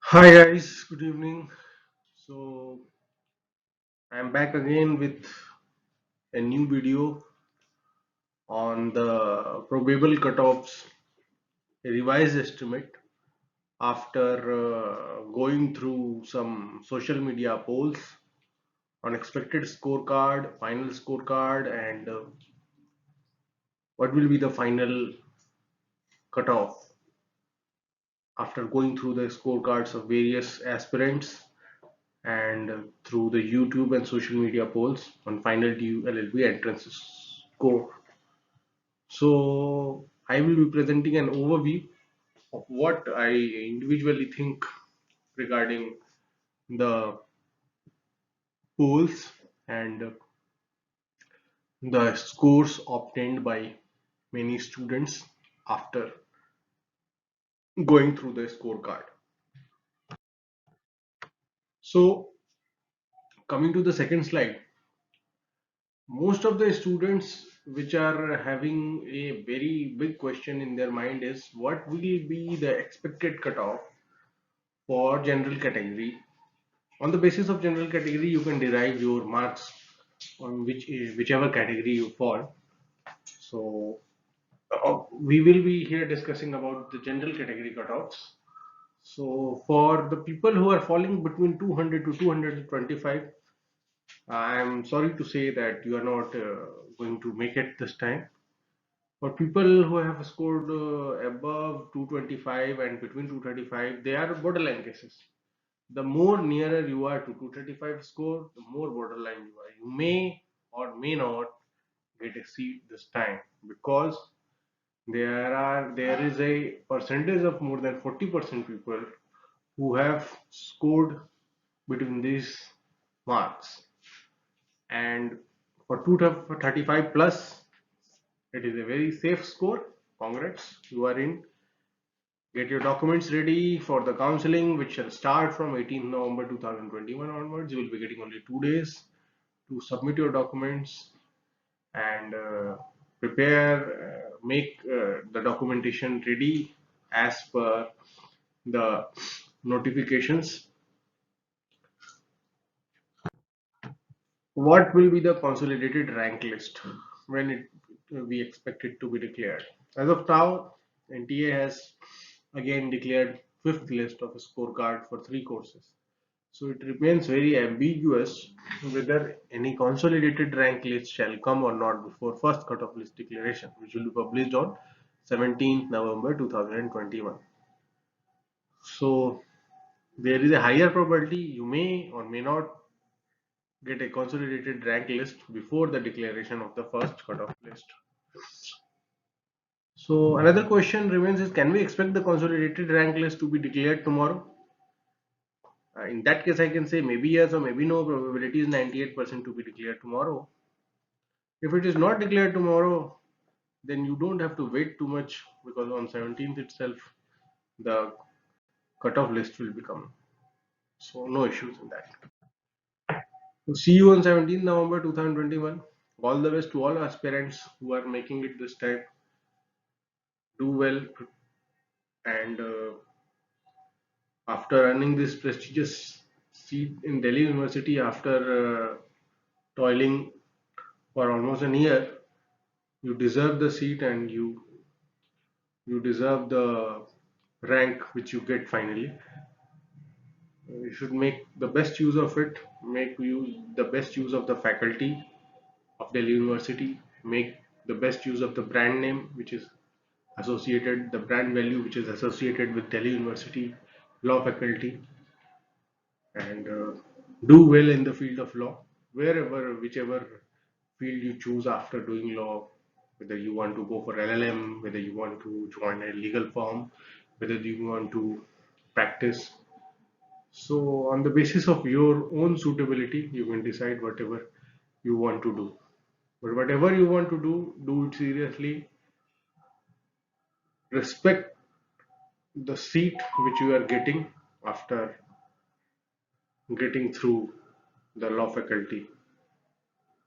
Hi guys, good evening. So I'm back again with a new video on the probable cutoffs revised estimate after going through some social media polls on expected scorecard, final scorecard, and what will be the final cutoff after going through the scorecards of various aspirants and through the YouTube and social media polls on final DU LLB entrance score. So I will be presenting an overview of what I individually think regarding the polls and the scores obtained by many students after going through the scorecard. So coming to the second slide, most of the students which are having a very big question in their mind is what will be the expected cutoff for general category. On the basis of general category, you can derive your marks on whichever category you fall. So we will be here discussing about the general category cutoffs. So for the people who are falling between 200 to 225, I am sorry to say that you are not going to make it this time. For people who have scored above 225 and between 235, they are borderline cases. The more nearer you are to 235 score, the more borderline you are. You may or may not get a seat this time because there is a percentage of more than 40% people who have scored between these marks, and for 235 plus it is a very safe score. Congrats, you are in. Get your documents ready for the counseling, which shall start from 18th November 2021 onwards. You will be getting only 2 days to submit your documents and make the documentation ready as per the notifications. What will be the consolidated rank list when we expect it to be declared? As of now, NTA has again declared fifth list of a scorecard for three courses. So it remains very ambiguous whether any consolidated rank list shall come or not before first cutoff list declaration, which will be published on 17th November 2021. So there is a higher probability you may or may not get a consolidated rank list before the declaration of the first cutoff list. So another question remains is, can we expect the consolidated rank list to be declared tomorrow? In that case, I can say maybe yes or maybe no. Probability is 98% to be declared tomorrow. If it is not declared tomorrow, then you don't have to wait too much because on 17th itself the cutoff list will become. So no issues in that. So see you on 17th November 2021. All the best to all aspirants who are making it this time. Do well, and after earning this prestigious seat in Delhi University after toiling for almost a year, you deserve the seat and you deserve the rank which you get finally. You should make the best use of it, make use the best use of the faculty of Delhi University, make the best use of the brand name which is associated, the brand value which is associated with Delhi University law faculty, and do well in the field of law, wherever, whichever field you choose after doing law, whether you want to go for LLM, whether you want to join a legal firm, whether you want to practice. So, on the basis of your own suitability, you can decide whatever you want to do. But whatever you want to do it seriously. Respect the seat which you are getting after getting through the law faculty.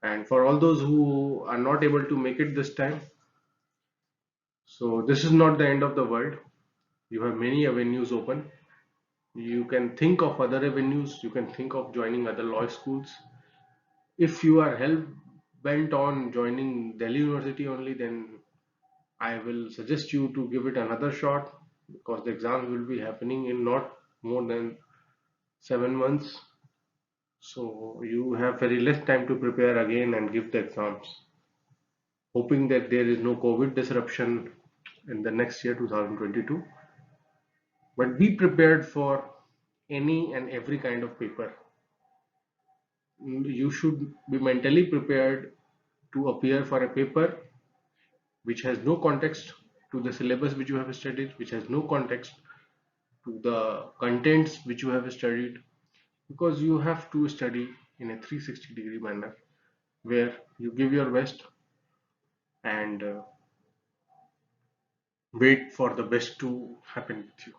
And for all those who are not able to make it this time, so this is not the end of the world. You have many avenues open. You can think of other avenues, you can think of joining other law schools. If you are hell bent on joining Delhi University only, then I will suggest you to give it another shot, because the exams will be happening in not more than 7 months. So you have very less time to prepare again and give the exams. Hoping that there is no COVID disruption in the next year 2022. But be prepared for any and every kind of paper. You should be mentally prepared to appear for a paper which has no context to the syllabus which you have studied, which has no context to the contents which you have studied, because you have to study in a 360-degree manner where you give your best and wait for the best to happen with you.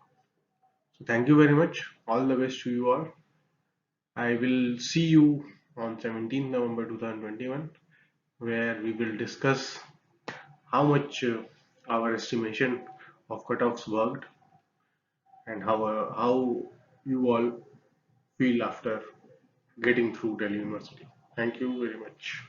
So thank you very much. All the best to you all. I will see you on 17th November 2021, where we will discuss how much our estimation of cutoffs worked, and how you all feel after getting through Delhi University. Thank you very much.